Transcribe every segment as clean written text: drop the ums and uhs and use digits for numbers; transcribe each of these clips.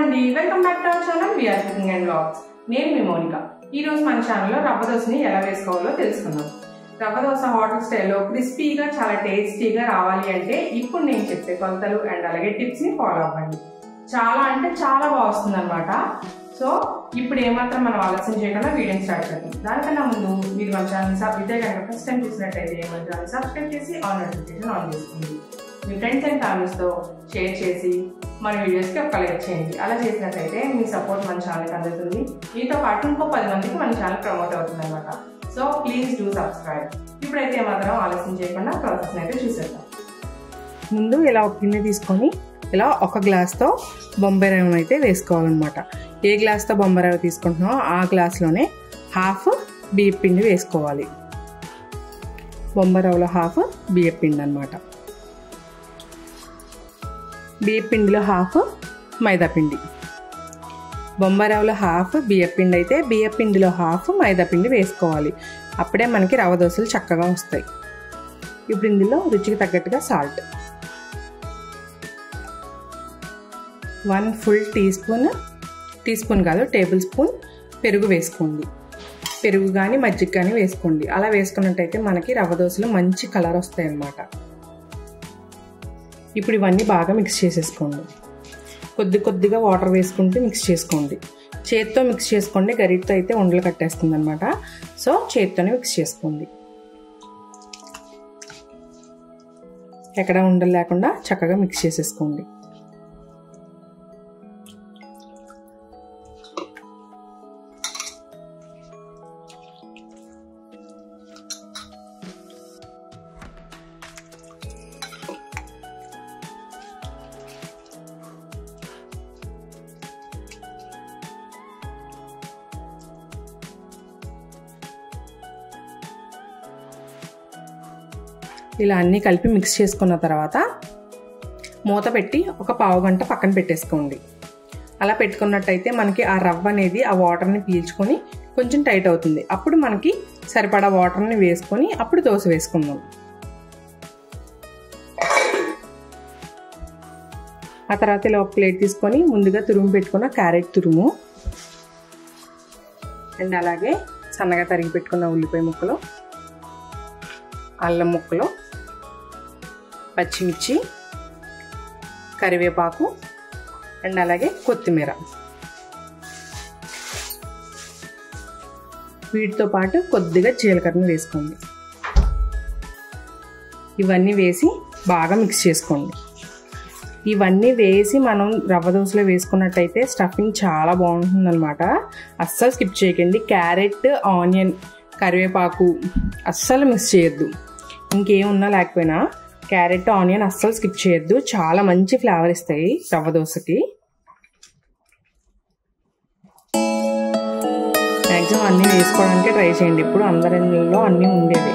అండి, welcome back to our channel VR cooking and vlogs. నేను మీ మౌనిక. ఈ రోజు మన ఛానల్లో రవ్వ దోశని ఎలా వేసుకోవాలో తెలుసుకుందాం. రవ్వ దోశ హోటల్ స్టైల్లో క్రిస్పీగా చాలా టేస్టీగా రావాలి అంటే ఇప్పుడు నేను చెప్పే కొలతలు అండ్ అలాగే టిప్స్ ని ఫాలో అవ్వండి. చాలా అంటే చాలా బాగా వస్తుంది అనమాట. సో ఇప్పుడు ఏమాత్రం మనం ఆలస్యం చేయకుండా వీడియోని స్టార్ట్ చేద్దాం. దానికన్నా ముందు మీరు మన ఛానల్ ఇదే కనుక ఫస్ట్ టైం చూసినట్టయితే మన ఛానల్ సబ్స్క్రైబ్ చేసి ఆన్ నోటిఫికేషన్ ఆన్ చేసుకోండి. మీ ఫ్రెండ్స్ అండ్ ఫ్యామిలీస్తో షేర్ చేసి మన వీడియోస్కి ఒక లైక్ చేయండి. అలా చేసినట్లయితే మీ సపోర్ట్ మన ఛానల్కి అందుతుంది. మీతో పాటు ఇంకో 10 మందికి మన ఛానల్ ప్రమోట్ అవుతుంది అనమాట. So please do subscribe. ఇప్పుడైతే మాత్రం ఆలస్యం చేయకుండా ప్రాసెస్ అయితే చూసేద్దాం. ముందు ఇలా ఒక గిన్నె తీసుకొని ఇలా ఒక గ్లాస్తో బొంబాయి రవ్వను అయితే వేసుకోవాలన్నమాట. ఏ గ్లాస్తో బొంబాయి రవ్వ తీసుకుంటున్నామో ఆ గ్లాస్లోనే హాఫ్ బియ్య పిండి వేసుకోవాలి. బొంబాయి రవ్వలో హాఫ్ బియ్య పిండి అనమాట. బియ్య పిండిలో హాఫ్ మైదా పిండి. బొంబాయి రవ్వలో హాఫ్ బియ్య పిండి అయితే బియ్య పిండిలో హాఫ్ మైదా పిండి వేసుకోవాలి. అప్పుడే మనకి రవ్వ దోశలు చక్కగా వస్తాయి. ఇప్పుడు ఇందులో రుచికి తగ్గట్టుగా సాల్ట్, 1 ఫుల్ టీ స్పూన్ కాదు టేబుల్ స్పూన్ పెరుగు వేసుకోండి. పెరుగు కానీ మజ్జిగ కానీ వేసుకోండి. అలా వేసుకున్నట్టయితే మనకి రవ్వ దోశలు మంచి కలర్ వస్తాయి అన్నమాట. ఇప్పుడు ఇవన్నీ బాగా మిక్స్ చేసేసుకోండి. కొద్దిగా వాటర్ వేసుకుంటూ మిక్స్ చేసుకోండి. చేత్తో మిక్స్ చేసుకోండి, గరిటతో అయితే ఉండలు కట్టేస్తుంది అనమాట. సో చేత్తోనే మిక్స్ చేసుకోండి. ఎక్కడ ఉండలు లేకుండా చక్కగా మిక్స్ చేసేసుకోండి. ఇలా అన్నీ కలిపి మిక్స్ చేసుకున్న తర్వాత మూత పెట్టి ఒక పావు గంట పక్కన పెట్టేసుకోండి. అలా పెట్టుకున్నట్టయితే మనకి ఆ రవ్వ అనేది ఆ వాటర్ని పీల్చుకొని కొంచెం టైట్ అవుతుంది. అప్పుడు మనకి సరిపడా వాటర్ని వేసుకొని అప్పుడు దోశ వేసుకుందాం. ఆ తర్వాత ఇలా ఒక ప్లేట్ తీసుకొని ముందుగా తురుము పెట్టుకున్న క్యారెట్ తురుము అండ్ అలాగే సన్నగా తరిగి పెట్టుకున్న ఉల్లిపాయ ముక్కలు, అల్లం ముక్కలు, పచ్చిమిర్చి, కరివేపాకు అండ్ అలాగే కొత్తిమీర, వీటితో పాటు కొద్దిగా జీలకర్రను వేసుకోండి. ఇవన్నీ వేసి బాగా మిక్స్ చేసుకోండి. ఇవన్నీ వేసి మనం రవ్వ దోశలో వేసుకున్నట్టయితే స్టఫింగ్ చాలా బాగుంటుందన్నమాట. అస్సలు స్కిప్ చేయకండి. క్యారెట్, ఆనియన్, కరివేపాకు అస్సలు మిక్స్ చేయొద్దు. ఇంకేమున్నా లేకపోయినా క్యారెట్, ఆనియన్ అస్సలు స్కిప్ చేయొద్దు. చాలా మంచి ఫ్లేవర్ ఇస్తాయి రవ్వ దోశకి. మ్యాక్సిమం అన్నీ వేసుకోవడానికి ట్రై చేయండి. ఇప్పుడు అందరిలో అన్నీ ఉండేది.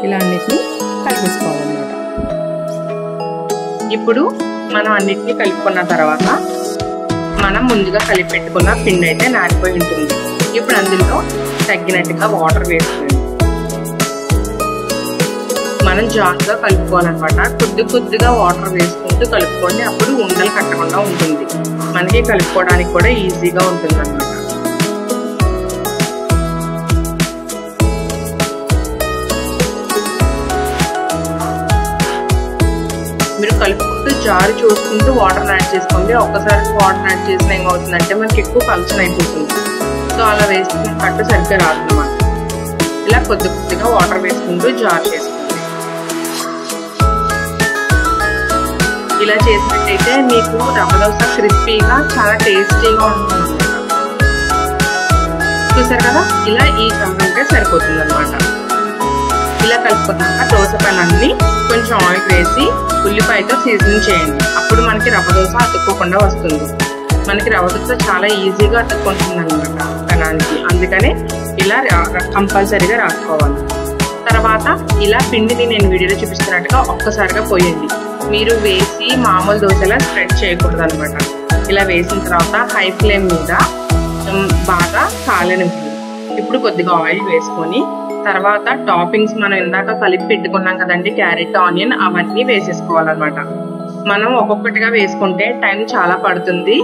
ఇలా అన్నిటిని కలిపేసుకోవాలన్నమాట. ఇప్పుడు మనం అన్నిటినీ కలుపుకున్న తర్వాత మనం ముందుగా కలిపి పెట్టుకున్న పిండి అయితే నానిపోయి ఉంటుంది. ఇప్పుడు అందులో తగ్గినట్టుగా వాటర్ వేసుకోండి. మనం జాగ్రత్తగా కలుపుకోవాలన్నమాట. కొద్దిగా వాటర్ వేసుకుంటూ కలుపుకోండి. అప్పుడు ఉండలు కట్టకుండా ఉంటుంది. మనకి కలుపుకోవడానికి కూడా ఈజీగా ఉంటుంది అన్నమాట. మీరు కలుపుకుంటూ జారు చూసుకుంటూ వాటర్ యాడ్ చేసుకోండి. ఒక్కసారి వాటర్ యాడ్ చేసిన ఏమవుతుందంటే మనకి ఎక్కువ ఫంక్షన్ అయిపోతుంది. సో అలా వేసుకున్న కట్టు సరిగ్గా రాదన్నమాట. ఇలా కొద్దిగా వాటర్ వేసుకుంటూ జార్ చేసుకోండి. ఇలా చేసినట్టయితే మీకు రవ్వ దోశ క్రిస్పీగా చాలా టేస్టీగా ఉంటుంది. చూసారు కదా, ఇలా ఈ చంపంటే సరిపోతుంది అనమాట. ఇలా కలుపుకున్నాక దోశ పెనాన్ని కొంచెం ఆయిల్ వేసి ఉల్లిపాయతో సీజనింగ్ చేయండి. అప్పుడు మనకి రవ్వ దోశ అతుక్కోకుండా వస్తుంది. మనకి రవ్వ దోశ చాలా ఈజీగా అతుక్కుంటుంది అనమాట పెనానికి. అందుకనే ఇలా కంపల్సరీగా రాసుకోవాలి. తర్వాత ఇలా పిండిని నేను వీడియోలో చూపిస్తున్నట్టుగా ఒక్కసారిగా పోయండి. మీరు వేసి మామూలు దోశలా స్ప్రెడ్ చేయకూడదు అనమాట. ఇలా వేసిన తర్వాత హై ఫ్లేమ్ మీద బాగా కాలనివ్వండి. ఇప్పుడు కొద్దిగా ఆయిల్ వేసుకొని తర్వాత టాపింగ్స్ మనం ఇందాక కలిపి పెట్టుకున్నాం కదండి, క్యారెట్, ఆనియన్, అవన్నీ వేసేసుకోవాలన్నమాట. మనం ఒక్కొక్కటిగా వేసుకుంటే టైం చాలా పడుతుంది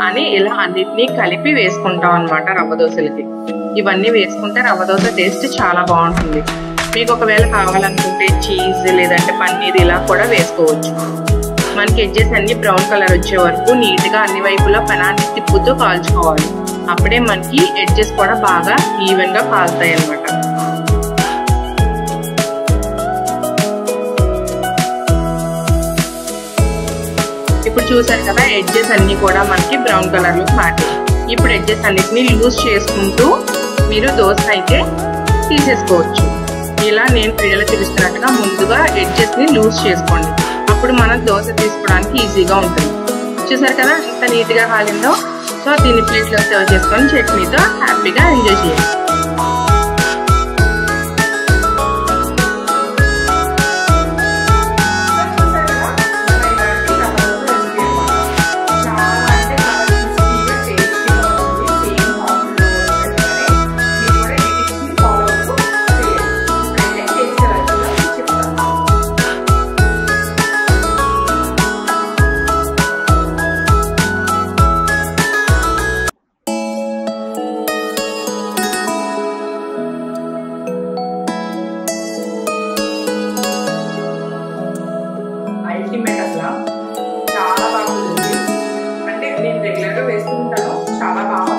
అని ఇలా అన్నిటినీ కలిపి వేసుకుంటాం అన్నమాట రవ్వ దోశలకి. ఇవన్నీ వేసుకుంటే రవ్వ దోశ టేస్ట్ చాలా బాగుంటుంది. మీకు ఒకవేళ కావాలనుకుంటే చీజ్ లేదంటే పన్నీర్ ఇలా కూడా వేసుకోవచ్చు. మనకి ఎడ్జెస్ అన్ని బ్రౌన్ కలర్ వచ్చే వరకు నీట్గా అన్ని వైపులా పెనాన్ని తిప్పుతూ కాల్చుకోవాలి. అప్పుడే మనకి ఎడ్జెస్ కూడా బాగా ఈవెన్గా కాలుతాయి అన్నమాట. ఇప్పుడు చూసారు కదా, ఎడ్జెస్ అన్ని కూడా మనకి బ్రౌన్ కలర్లో మారాయి. ఇప్పుడు ఎడ్జెస్ అన్నిటిని లూజ్ చేసుకుంటూ మీరు దోశ అయితే తీసేసుకోవచ్చు. ఇలా నేను వీడియోలో చూపిస్తున్నట్టుగా ముందుగా ఎడ్జెస్ని లూజ్ చేసుకోండి. అప్పుడు మనం దోశ తీసుకోవడానికి ఈజీగా ఉంటుంది. చూసారు కదా ఎంత నీట్గా కాలిందో. సో దీన్ని ప్లేట్లో సర్వ్ చేసుకొని చట్నీతో హ్యాపీగా ఎంజాయ్ చేయండి. అల్టిమేట్ అసలు చాలా బాగుంటుంది. అంటే నేను రెగ్యులర్గా వేస్తూ ఉంటాను, చాలా బాగా